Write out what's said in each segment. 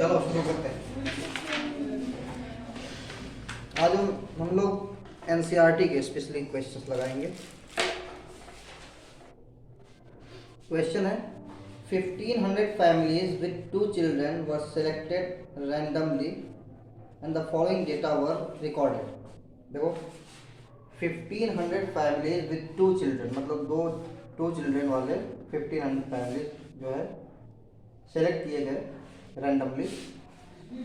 चलो शुरू करते हैं। आज हम लोग एनसीईआरटी के स्पेशली क्वेश्चंस लगाएंगे। क्वेश्चन है 1500 families with 2 children were selected randomly and the following data were recorded। देखो 1500 families with 2 children मतलब दो चिल्ड्रन वाले 1500 families जो है सेलेक्ट किए गए रैंडमली,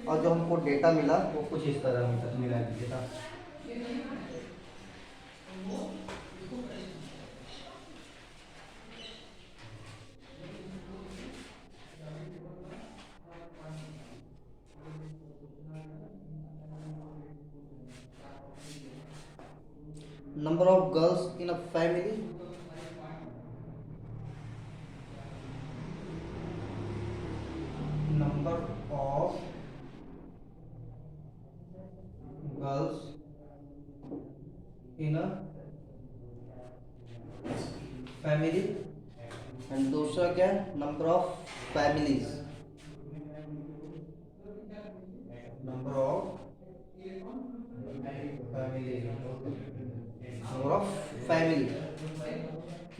और जो हमको डेटा मिला वो कुछ इस तरह मिला data. Number of girls in a family, number of girls in a family, and दूसरा क्या है number of families, number of family.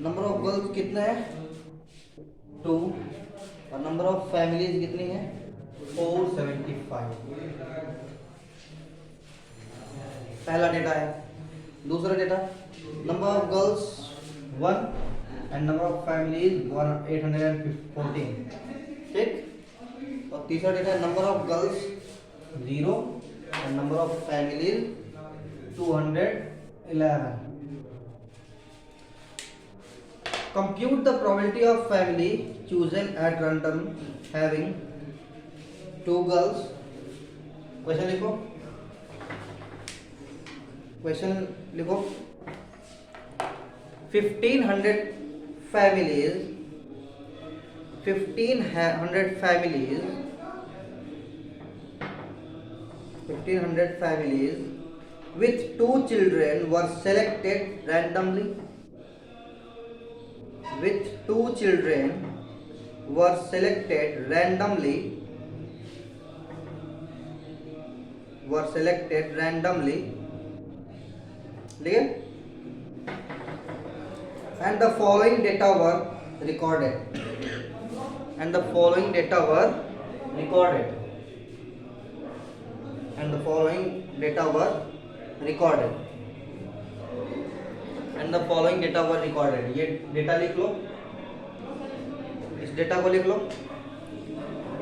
Number of girls कितना है 2 और नंबर ऑफ फैमिलीज कितनी है 475। पहला डेटा है। दूसरा data number of girls 1 and number of families 814। ठीक। और तीसरा डेटा है number of girls 0 and number of families 211। Compute the probability of family chosen at random having 2 girls। Question लिखो, क्वेश्चन लिखो 1500 families 1500 families with 2 children were selected randomly with 2 children were selected randomly and the following data were recorded and the following data were recorded and the following data were recorded and the following data were recorded। ये data लिख लो, इस data को लिख लो।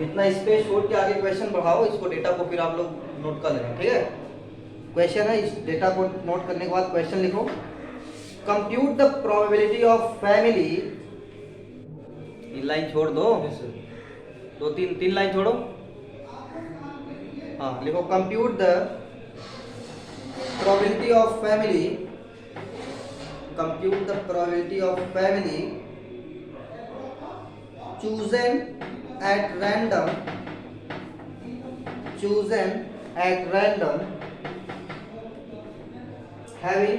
इतना space छोड़ के आगे question बढ़ाओ, इसको डेटा को फिर आप लोग नोट कर लेना। ठीक है, क्वेश्चन है, इस डेटा को नोट करने के बाद क्वेश्चन लिखो। Compute the probability of family, line छोड़ दो, 2-3 लाइन छोड़ो। हाँ लिखो compute the probability of family, compute the probability of family chosen at random having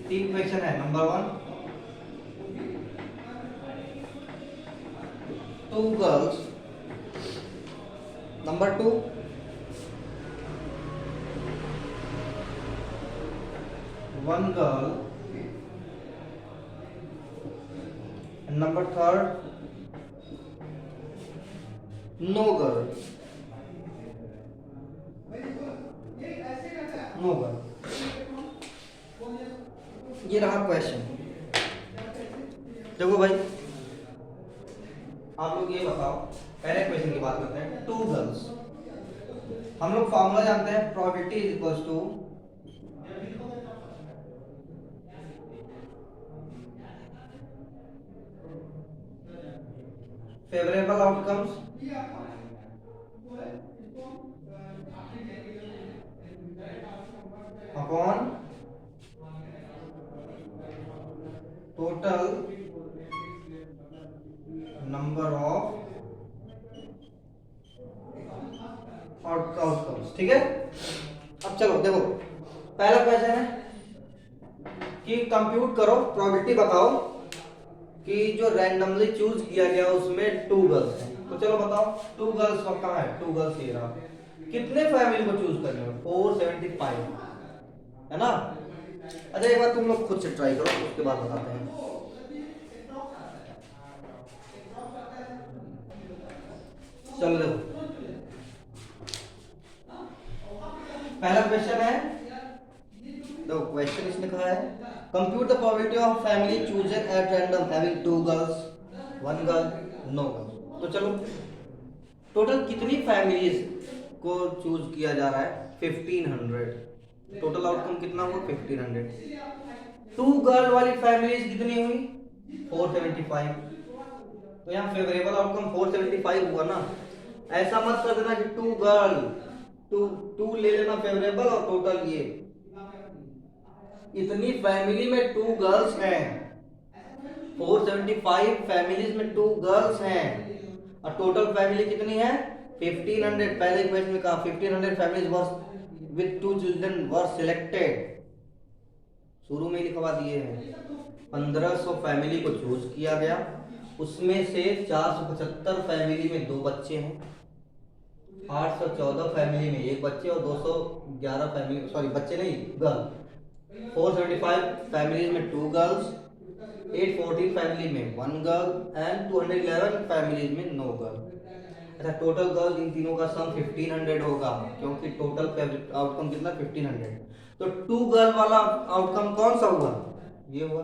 3 question है। Number 1 2 girls, number 2 1 girl, and number 3 no girl, ये रहा question. देखो भाई, आप लोग ये बताओ, पहले क्वेश्चन की बात करते हैं। 2 गर्ल्स, हम लोग फॉर्मूला जानते हैं, probability is equals to favorable outcomes upon total number of outcomes। ठीक है, अब चलो देखो, पहला क्वेश्चन है कि कंप्यूट करो, प्रोबेबिलिटी बताओ कि जो रैंडमली चूज किया गया उसमें 2 गर्ल्स हैं। तो चलो बताओ 2 गर्ल्स कहाँ है, 2 गर्ल्स ये रहा। कितने फैमिली को चूज करने में, 475 है ना। अच्छा एक बार तुम लोग खुद से ट्राई करो, उसके बाद बताते हैं। चलो देखो, पहला क्वेश्चन है, देखो क्वेश्चन इसने कहा है compute the probability of family chosen at random having 2 girls 1 girl no girl. तो चलो टोटल कितनी फैमिलीज को चूज किया जा रहा है, 1500। टोटल आउटकम कितना हुआ 1500। 2 गर्ल वाली फैमिलीज कितनी हुई 475। तो यहाँ फेवरेबल आउटकम 475 हुआ ना। ऐसा मत कर देना कि 2 गर्ल, टू ले लेना फेवरेबल और टोटल ये। इतनी फैमिली में 2 गर्ल्स हैं, 475 फैमिलीज में 2 गर्ल्स हैं और टोटल फैमिली कितनी है 1500। पहले क्वेश्चन में कहा 1500 families were with 2 children were selected, शुरू में लिखवा दिए हैं। 1500 फैमिली को चूज किया गया, उसमें से 475 फैमिली में 2 बच्चे हैं, 814 फैमिली में 1 बच्चे और 211 फैमिली, सॉरी बच्चे नहीं गर्ल, 475 फैमिलीज में 2 गर्ल्स, 814 फैमिली में 1 गर्ल एंड 211 फैमिलीज में नो गर्ल। अच्छा टोटल गर्ल इन तीनों का सम 1500 होगा, क्योंकि टोटल आउटकम कितना 1500। तो 2 गर्ल वाला आउटकम कौन सा हुआ, ये हुआ।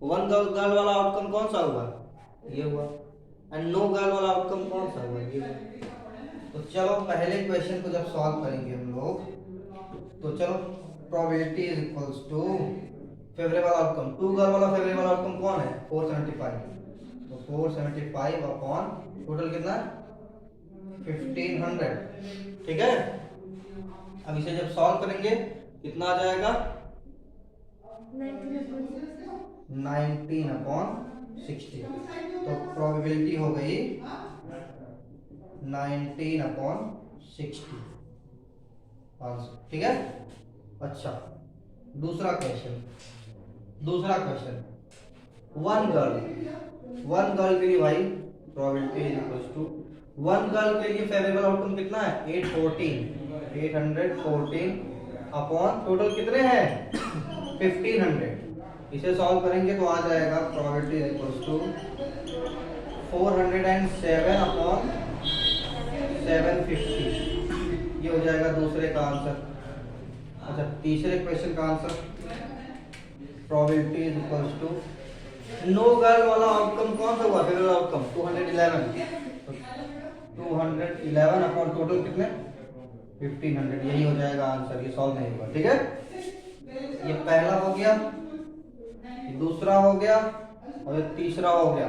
1 गर्ल वाला आउटकम कौन सा हुआ, ये हुआ। एंड नो गर्ल वाला आउटकम कौन सा हुआ, ये हुआ। तो चलो पहले क्वेश्चन को जब सॉल्व करेंगे हम लोग, तो चलो probability is equals to favourable outcome, 2 girl वाला फेवरेबल आउटकम कौन है 475। तो 475 अपॉन टोटल कितना 1500, ठीक है। अब इसे जब सॉल्व करेंगे कितना आ जाएगा 19 अपॉन 60। तो प्रोबेबिलिटी हो गई 19 अपॉन 60 आंसर, ठीक है। अच्छा दूसरा क्वेश्चन 1 गर्ल के लिए भाई probability is equals to 1 girl के लिए फेवरेबल आउटकम कितना है 814 अपॉन टोटल कितने हैं 1500। इसे सॉल्व करेंगे तो आ जाएगा probability is equals to 407 upon 750, ये हो जाएगा दूसरे का आंसर। अच्छा तीसरे क्वेश्चन का answer probability is equals to no girl वाला आउटकम कौन सा हुआ फेवरेबल आउटकम 211 अपॉन टोटल कितने 1500, यही हो जाएगा आंसर। ये सॉल्व नहीं हुआ, ठीक है। ये पहला हो गया, ये दूसरा हो गया और ये तीसरा हो गया।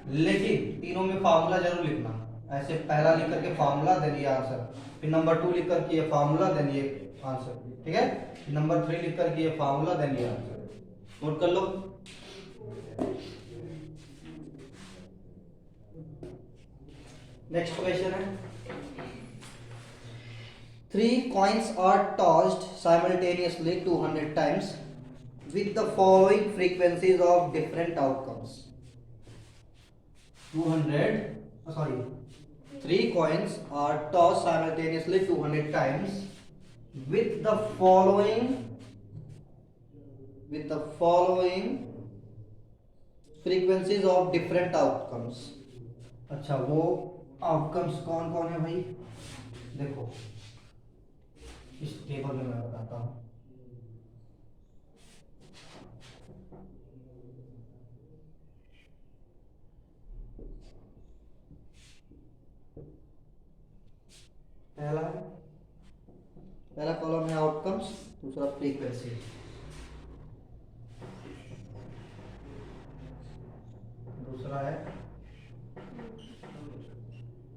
लेकिन तीनों में फार्मूला जरूर लिखना, ऐसे पहला लिख करके फार्मूला देन ये आंसर, फिर नंबर 2 लिख करके ये फार्मूला देन ये आंसर, ठीक है। नंबर 3 लिख करके ये फार्मूला देन ये आंसर, नोट कर लो। नेक्स्ट क्वेश्चन है 3 coins are tossed simultaneously 200 times with the following frequencies of different outcomes. 3 coins are tossed simultaneously 200 times with the following frequencies of different outcomes. अच्छा वो outcomes कौन कौन है भाई, देखो इस टेबल में मैं बताता हूं। पहला कॉलम है आउटकम्स, दूसरा फ्रीक्वेंसी, दूसरा है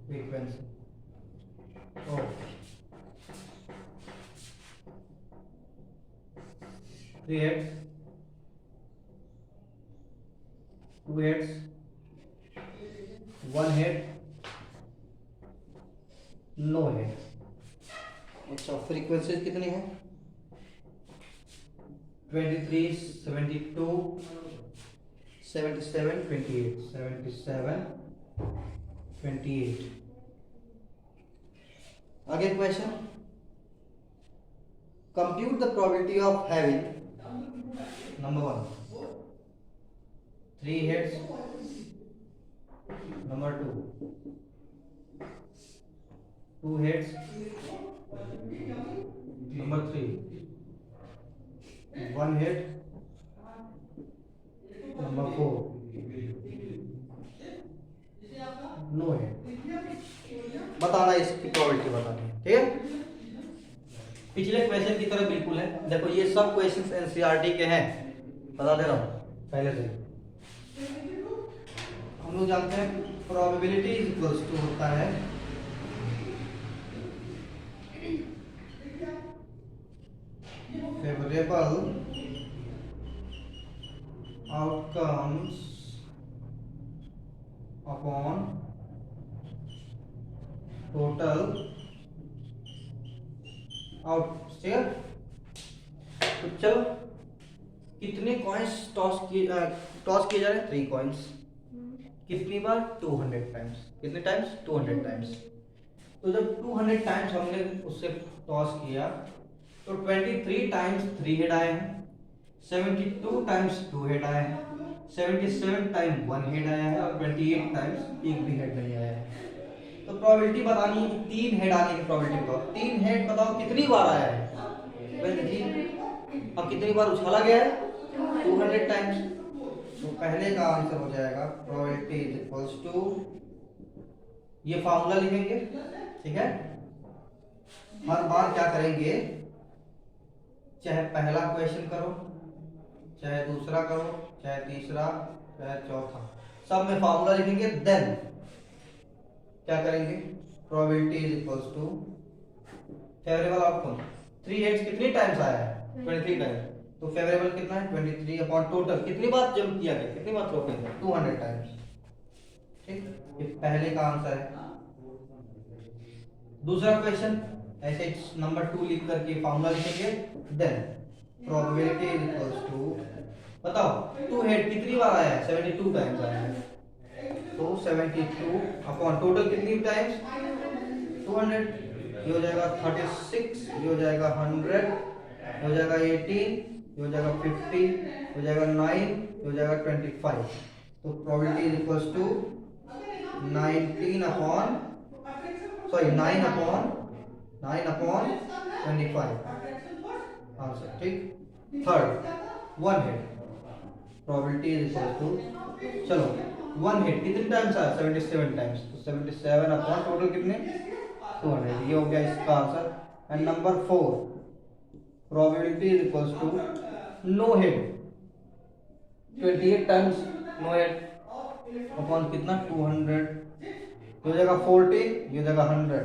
frequency. Okay 3 heads 2 heads 1 head no head. अच्छा फ्रीक्वेंसी कितनी है 23, 72, 77 28 77 28। आगे question, compute the probability of having number 1 3 heads, number 2 2 heads, number 3 1 head, number 4 no head। बताना इसकी प्रोबेबिलिटी बतानी है, ठीक है। पिछले क्वेश्चन की तरह बिल्कुल है, देखो ये सब क्वेश्चंस एनसीईआरटी के हैं, बता दे रहा हूं पहले से। हम लोग जानते हैं प्रोबेबिलिटी इक्वल्स टू होता है favorable outcomes upon total outputs, ठीक है। तो चलो कितने कॉइन्स टॉस किए जा रहे हैं? 3 कॉइन्स। कितनी बार? 200 टाइम्स। कितने टाइम्स? 200 टाइम्स। तो जब 200 टाइम्स हमने उससे टॉस किया तो 23 टाइम्स 3 हेड आए हैं, 72 टाइम्स 2 हेड आए हैं, 77 टाइम 1 हेड आया है और 28 टाइम्स एक भी हेड नहीं आया है। तो प्रोबेबिलिटी बतानी है कि 3 हेड आने की प्रोबेबिलिटी बताओ। 3 हेड बताओ कितनी बार आया है? 23। अब कितनी बार उछाला गया है? 200 टाइम्स। तो पहले का आंसर हो जाएगा प्रोबेबिलिटी इज इक्वल्स टू, ये फार्मूला लिखेंगे, ठीक है। हर बार क्या करेंगे, चाहे पहला क्वेश्चन करो, चाहे दूसरा करो, चाहे तीसरा, चाहे चौथा, सब में फार्मूला लिखेंगे। देन क्या करेंगे, probability is equals to favourable outcome. 3 heads कितनी टाइम्स आया है? 23 टाइम्स। तो फेवरेबल कितना है? 23 अपॉन टोटल कितनी बार जंप किया गया, कितनी बार थ्रो किया गया? 200 टाइम्स, ठीक। ये पहले का आंसर है। दूसरा क्वेश्चन ऐसे नंबर 2 लिख करके फार्मूला लिखेंगे। Then probability is equals to, बताओ 2 हेड कितनी बार आया है? 72 टाइम्स आया है। तो 72 अपॉन टोटल कितनी टाइम्स? 200। ये हो जाएगा 36, ये हो जाएगा 100, ये हो जाएगा 18, ये हो जाएगा 50, ये हो जाएगा 9, ये हो जाएगा 25। तो probability is equals to 19 upon 9 upon 25 answer, ठीक। Third 1 head, probability is equal to, चलो 1 हेड कितने टाइम्स आया? 77 टाइम्स। तो 77 अपॉन टोटल कितने? 200। ये हो गया इसका answer. And number 4 probability is equal to no head, 28 times no head upon कितना? 200। ये हो जाएगा 40, ये हो जाएगा 100,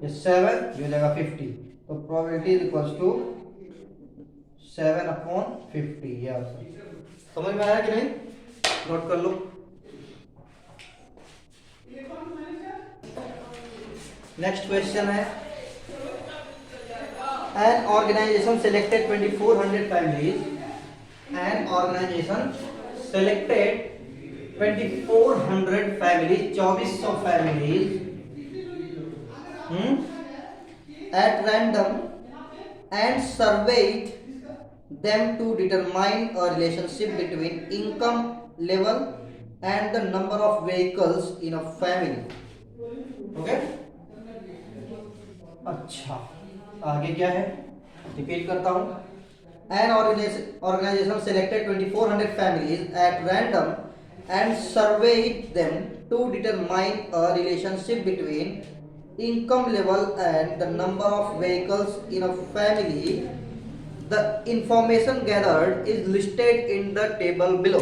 ये 7, ये हो जाएगा 50। तो probability is equal to 7 upon 50। ये आंसर समझ में आया कि नहीं? नोट कर लो। नेक्स्ट क्वेश्चन है, an organisation selected 2400 families, an organisation selected 2400 families, 2400 families at random and surveyed them to determine a relationship between income level and the number of vehicles in a family. Okay? अच्छा, आगे क्या है? Repeat करता हूँ। An organization selected 2400 families at random and surveyed them to determine a relationship between income level and the number of vehicles in a family. The information gathered is listed in the table below.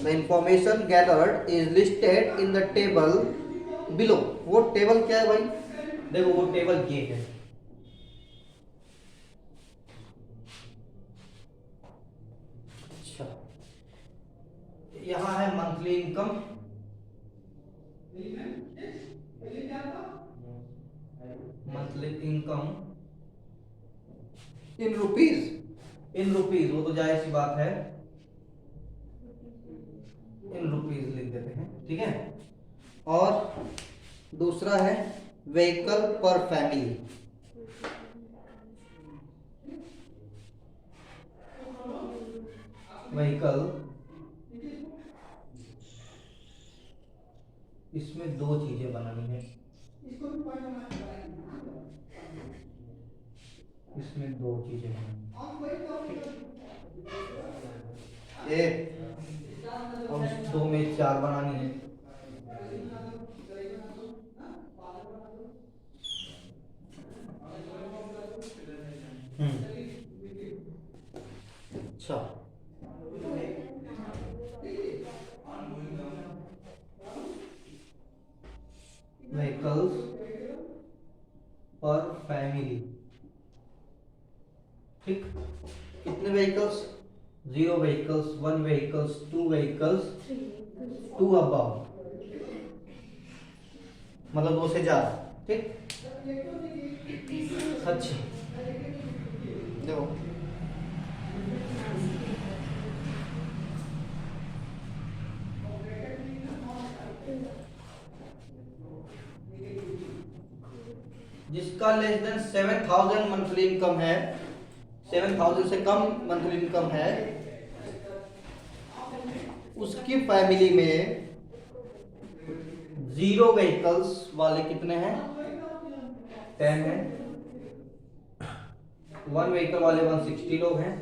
The information gathered is listed in the table below. वो table क्या है भाई? देखो वो table ये है। अच्छा, यहाँ है monthly income, monthly income in rupees, in rupees, वो तो जाहिर सी बात है इन रुपीज लिख देते हैं, ठीक है। और दूसरा है व्हीकल पर फैमिली। व्हीकल, इसमें दो चीजें बनानी है, इसमें दो चीजें बनानी है, और दो में चार बनानी है। अच्छा, व्हीकल्स पर फैमिली, ठीक। कितने vehicles? 0 vehicles, 1 vehicles, 2 vehicles, 2 above, मतलब 2 से ज्यादा, ठीक। अच्छा देखो, जिसका लेस देन 7000 मंथली इनकम है, 7000 से कम मंथली इनकम है, उसकी फैमिली में 0 व्हीकल्स वाले कितने हैं? 10 हैं। 1 व्हीकल वाले 160 लोग हैं,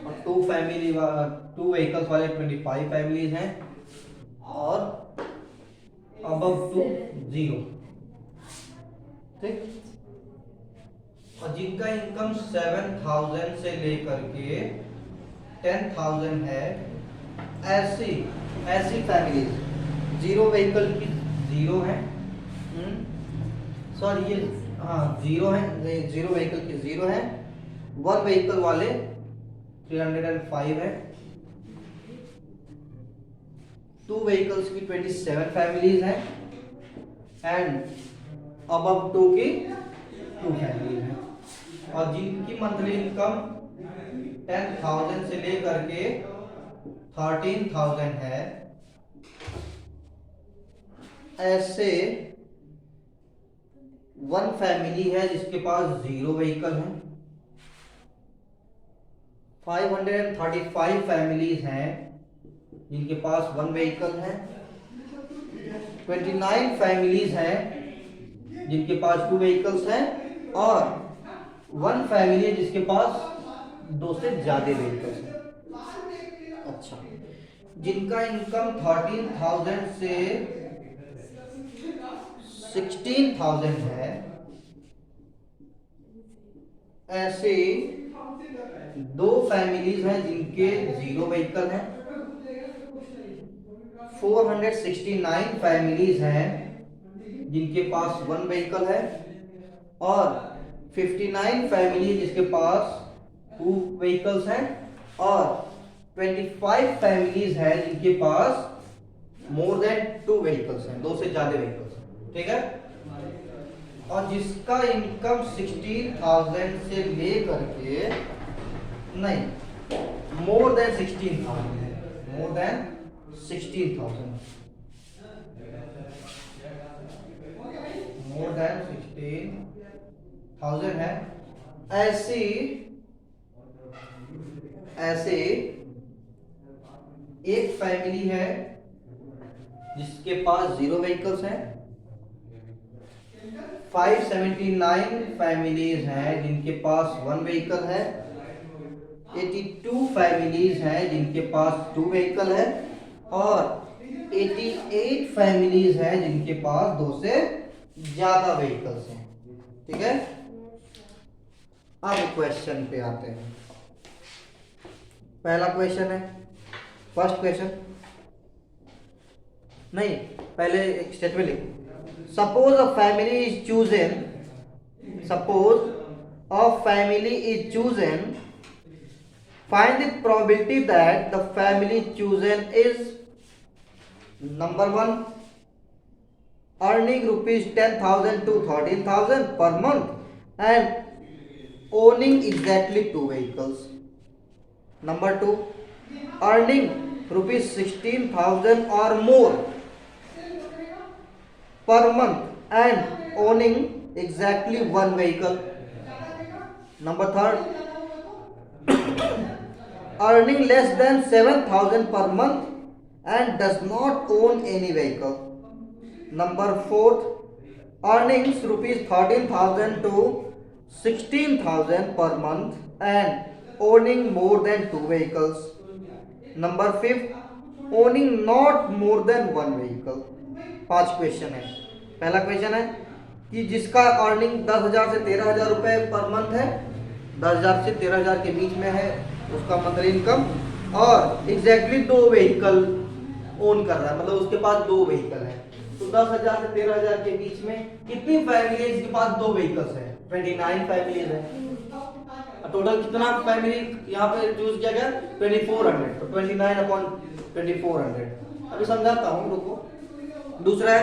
और 2 व्हीकल्स वाले 25 फैमिलीज हैं, और अबव टू 0, ठीक। और जिनका इनकम 7000 से लेकर के 10,000 है, ऐसी फैमिलीज 0 व्हीकल की 0 है, सॉरी ये 0 है, 0 व्हीकल की 0 है, 1 व्हीकल वाले 305 है, 2 व्हीकल्स की 27 फैमिलीज हैं, एंड अबव 2 की 2 फैमिलीज हैं, और जिनकी मंथली इनकम 10,000 से लेकर के 13,000 है, ऐसे 1 फैमिली है जिसके पास 0 व्हीकल है, 535 फैमिलीज हैं जिनके पास 1 व्हीकल है, 29 फैमिलीज हैं जिनके पास 2 व्हीकल्स हैं, और 1 फैमिली है जिसके पास 2 से ज्यादा व्हीकल्स हैं। अच्छा, जिनका इनकम 13,000 से 16,000 है, ऐसे 2 फैमिलीज हैं जिनके 0 व्हीकल हैं, 469 फैमिलीज हैं जिनके पास 1 व्हीकल है, और 59 फैमिली जिसके पास 2 व्हीकल्स हैं, और 25 फैमिलीज हैं जिनके पास मोर देन 2 व्हीकल्स हैं, 2 से ज्यादा व्हीकल्स हैं, ठीक है। और जिसका इनकम 16,000 से लेकर के, नहीं, मोर देन 16,000 है, मोर देन 16,000, मोर देन 16,000 है, ऐसे एक फैमिली है जिसके पास 0 व्हीकल्स हैं, 579 फैमिलीज हैं जिनके पास 1 व्हीकल है, 82 फैमिलीज हैं जिनके पास 2 व्हीकल है, और 88 फैमिलीज हैं जिनके पास 2 से ज्यादा व्हीकल्स हैं, ठीक है। अब क्वेश्चन पे आते हैं। पहला क्वेश्चन है, फर्स्ट क्वेश्चन नहीं, पहले एक स्टेटमेंट लिखो। Suppose a family is chosen, suppose a family is chosen, find the probability that the family chosen is number 1 earning rupees 10,000 to 13,000 per month and owning exactly 2 vehicles, number 2 earning rupees 16,000 or more per month and owning exactly one vehicle. Number third, earning less than 7,000 per month and does not own any vehicle. Number fourth, earnings rupees 13,000 to 16,000 per month and owning more than two vehicles. Number fifth, owning not more than one vehicle. 5 question है। पहला question है कि जिसका earning 10,000 से 13,000 रुपए per month है, 10,000 से 13,000 के बीच में है उसका मंथली इनकम, और एग्जैक्टली दो व्हीकल ओन कर रहा है, मतलब उसके पास दो व्हीकल है। तो 10,000 से 13,000 के बीच में कितनी फैमिलीज के पास दो व्हीकल्स है? 29 फैमिलीज है। टोटल कितना फैमिली यहाँ पे चूज किया गया? 2400। तो 29/2400। अभी समझाता हूँ, रुको। दूसरा है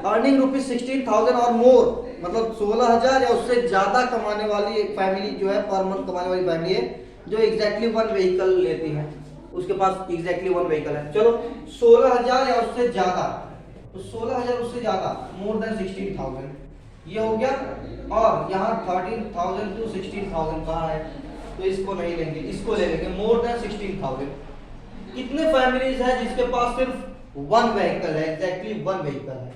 अर्निंग रुपीज 16,000 और मोर, मतलब 16,000 या उससे ज्यादा कमाने वाली फैमिली जो है, पर मंथ कमाने वाली फैमिली है जो एग्जैक्टली वन व्हीकल लेती है, उसके पास एग्जैक्टली वन व्हीकल है। चलो 16,000 या उससे ज्यादा, तो 16,000 उससे ज्यादा, मोर देन 16,000 ये हो गया। और यहाँ 13,000 to 16,000 कहाँ है? तो इसको नहीं लेंगे, इसको ले लेंगे, मोर देन 16,000। कितने फैमिलीज है जिसके पास सिर्फ वन व्हीकल है, एग्जैक्टली वन व्हीकल है?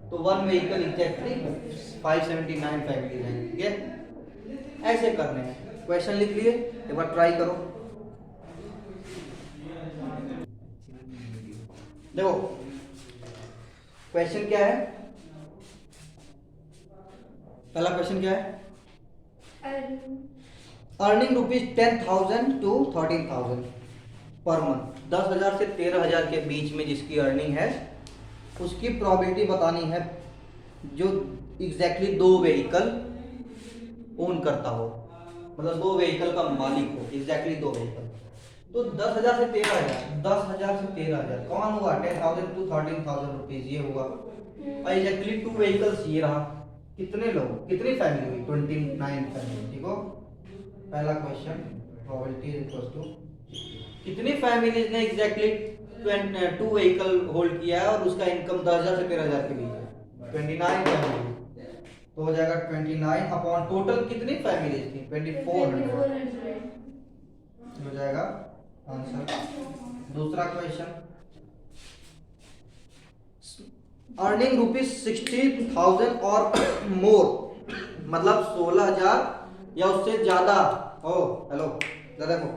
तो वन व्हीकल एग्जैक्टली 579 फैमिलीज हैं। ठीक है, ऐसे करने हैं। क्वेश्चन लिख लिए, एक बार ट्राई करो। देखो क्वेश्चन क्या है, पहला क्वेश्चन क्या है? Earning rupees 10,000 to 13,000 per month. 10,000 से 13,000 के बीच में जिसकी अर्निंग है उसकी प्रोबेबिलिटी बतानी है जो एग्जैक्टली दो व्हीकल ओन करता हो, मतलब दो व्हीकल का मालिक हो, एग्जैक्टली दो व्हीकल। तो 10,000 से 13,000, 10,000 से 13,000 कौन हुआ? 10,000 to 13,000 रुपीज ये हुआ। और एग्जैक्टली टू व्हीकल्स ये रहा। कितने लोग, कितनी फैमिली हुई? 29 फैमिली। ठीक हो, पहला question probability is equal to कितनी फैमिलीज ने एग्जैक्टली टू व्हीकल होल्ड किया है और उसका इनकम 10,000 से 13,000 के बीच है? 29 फैमिली। तो हो जाएगा 29 अपॉन टोटल कितनी फैमिलीज थी? 2400 हो जाएगा आंसर। दूसरा क्वेश्चन, अर्निंग रुपीज 16,000 और मोर, मतलब 16,000 या उससे ज्यादा। ओ हेलो, देखो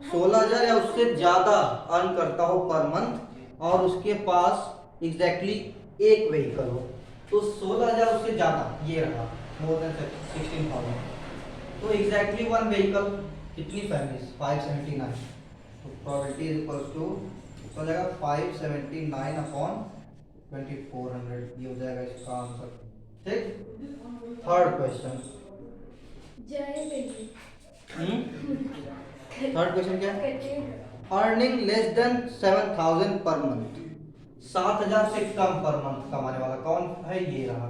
16,000 या उससे ज्यादा अर्न करता हो पर मंथ और उसके पास एग्जैक्टली एक व्हीकल हो। तो 16,000 उससे ज्यादा ये रहा, मोर देन 16,000। तो एग्जैक्टली वन व्हीकल, कितनी फैमिलीज? 579। तो प्रोबेबिलिटी इज इक्वल टू हो जाएगा 579 अपॉन 2400, ये हो जाएगा इसका आंसर। ठीक, थर्ड क्वेश्चन। थर्ड क्वेश्चन क्या है? Earning less than 7,000 per month, 7,000 से कम पर मंथ कमाने वाला कौन है? ये रहा।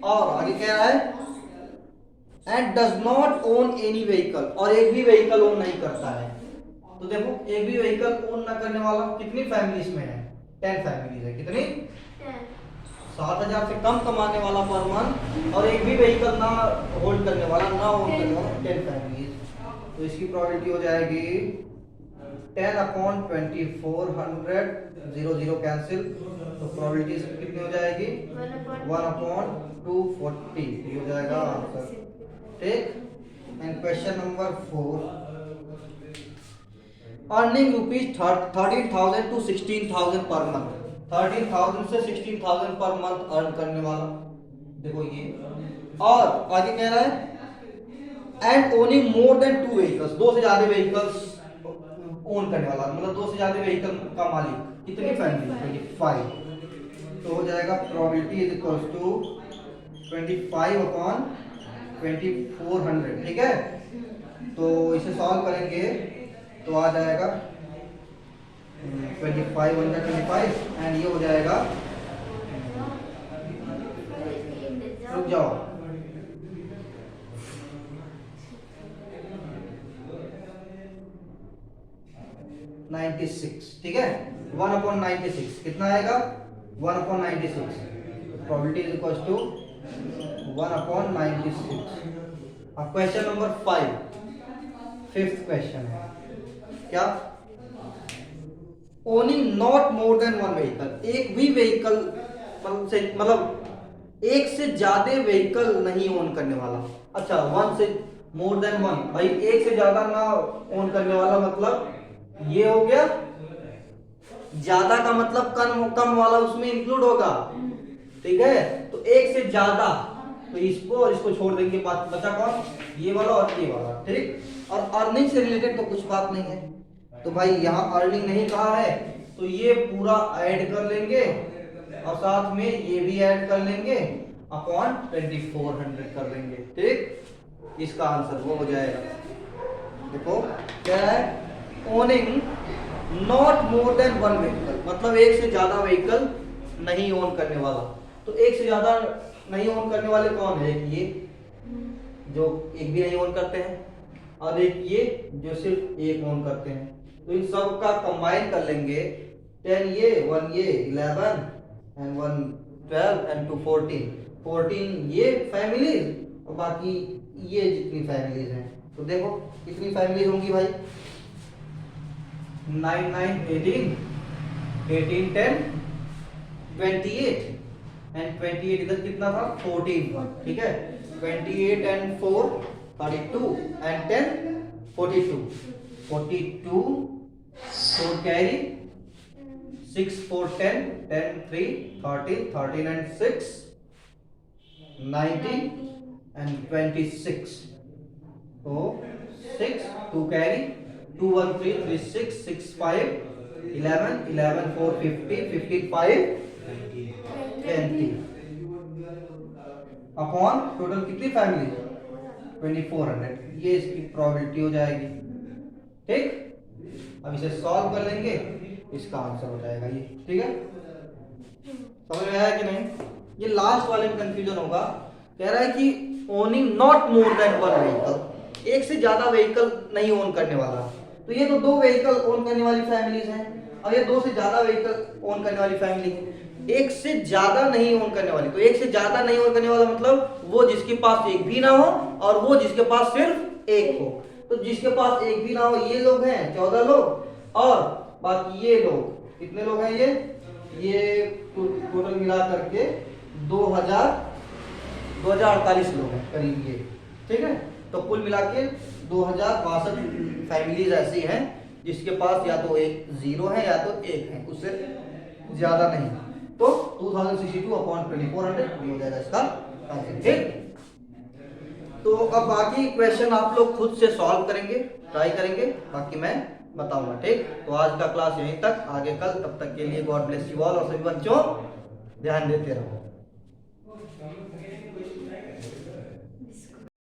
और आगे कह रहा है and does not own any vehicle, और एक भी व्हीकल ओन नहीं करता है। तो देखो एक भी व्हीकल ओन ना करने वाला कितनी फैमिलीज में है? 10 फैमिलीज है। कितनी? 7,000 से कम कमाने वाला पर मंथ और एक भी व्हीकल ना होल्ड करने वाला, ना ओन करने वाला 10 फैमिलीज। तो इसकी प्रोबेबिलिटी हो जाएगी 10 अपॉन 2400, 0 कैंसिल। तो प्रोबेबिलिटी कितनी हो जाएगी? 1 अपॉन 240, ये हो जाएगा आंसर। ठीक, and question number 4, earning rupees 13,000 to 16,000 per month, 13,000 से 16,000 पर मंथ अर्न करने वाला, देखो ये। और आगे कह रहा है and owning more than two vehicles, दो से ज्यादा व्हीकल्स ओन करने वाला, मतलब दो से ज्यादा व्हीकल का मालिक। कितनी फैमिली? 25। तो हो जाएगा probability is equal to 25 upon 2400। ठीक है, तो इसे सॉल्व करेंगे तो आ जाएगा 25 एंड ये हो जाएगा, रुक जाओ, 96, ठीक है। 1/96 कितना आएगा? 1/96। Probability is equal to 1/96। अब क्वेश्चन नंबर 5, फिफ्थ क्वेश्चन है क्या? Owning not more than one vehicle, एक भी व्हीकल मतलब एक से ज्यादा व्हीकल नहीं ओन करने वाला। अच्छा, वन से मोर देन वन, भाई एक से ज्यादा ना ओन करने वाला मतलब ये हो गया, ज्यादा का मतलब कम वाला उसमें इंक्लूड होगा, ठीक है। तो एक से ज्यादा, तो इसको और इसको छोड़ देंगे, बात बचा कौन? ये वाला और ये वाला, ठीक। और अर्निंग से रिलेटेड तो कुछ बात नहीं है, तो भाई यहाँ अर्निंग नहीं कहा है, तो ये पूरा ऐड कर लेंगे और साथ में ये भी ऐड कर लेंगे, अपॉन 2400 कर लेंगे, ठीक। इसका आंसर वो हो जाएगा। देखो क्या है, owning not more than one vehicle, मतलब एक से ज्यादा व्हीकल नहीं ओन करने वाला। तो एक से ज्यादा नहीं ओन करने वाले कौन है? एक ये जो एक भी नहीं ओन करते हैं, और एक ये जो सिर्फ एक ओन करते हैं। तो इन सब का कंबाइन कर लेंगे, 10 ये 1 ये 11 एंड 1 12 एंड 2 14 ये फैमिलीज, और बाकी ये जितनी फैमिलीज हैं। तो देखो कितनी फैमिलीज होंगी भाई? 9 9 18 18 10 28 एंड 28 इधर कितना था? 14, ठीक है। 28 and 4 32 and 10 42 4 carry 6 4 10 10 3 13 13 and 6 19 and 26। तो 6 2 कैरी 2 1 3 3 6 6 5 11 11 4 50 15 5 20 अपॉन टोटल कितनी फैमिली? 2400। ये इसकी प्रोबेबिलिटी हो जाएगी, ठीक। अब इसे सॉल्व कर लेंगे, इसका आंसर हो जाएगा ये, ठीक है। समझ में आया कि नहीं? ये लास्ट वाले में कंफ्यूजन होगा। कह रहा है कि owning not more than one vehicle, एक से ज्यादा व्हीकल नहीं ओन करने वाला। तो ये तो दो व्हीकल ओन करने वाली फैमिलीज हैं, और ये दो से ज्यादा व्हीकल ओन करने वाली फैमिली है। एक से ज्यादा नहीं ओन करने वाली, तो एक से ज्यादा नहीं ओन करने वाला मतलब वो जिसके पास एक भी ना हो और वो जिसके पास सिर्फ एक हो। तो जिसके पास एक भी ना हो ये लोग हैं 14 लोग, और बाकी ये लोग कितने लोग हैं? ये टोटल मिला करके 2048 लोग हैं करीब ये, ठीक है। तो कुल मिला के 2062 फैमिलीज ऐसी हैं जिसके पास या तो एक जीरो है या तो एक है, उससे ज्यादा नहीं। तो 2062 अपॉन 2400 हो जाएगा इसका आंसर, ठीक। तो अब बाकी क्वेश्चन आप लोग खुद से सॉल्व करेंगे, ट्राई करेंगे, बाकी मैं बताऊंगा, ठीक। तो आज का क्लास यहीं तक, आगे कल, तब तक के लिए गॉड ब्लेस यू ऑल, और सभी बच्चों ध्यान देते रहो।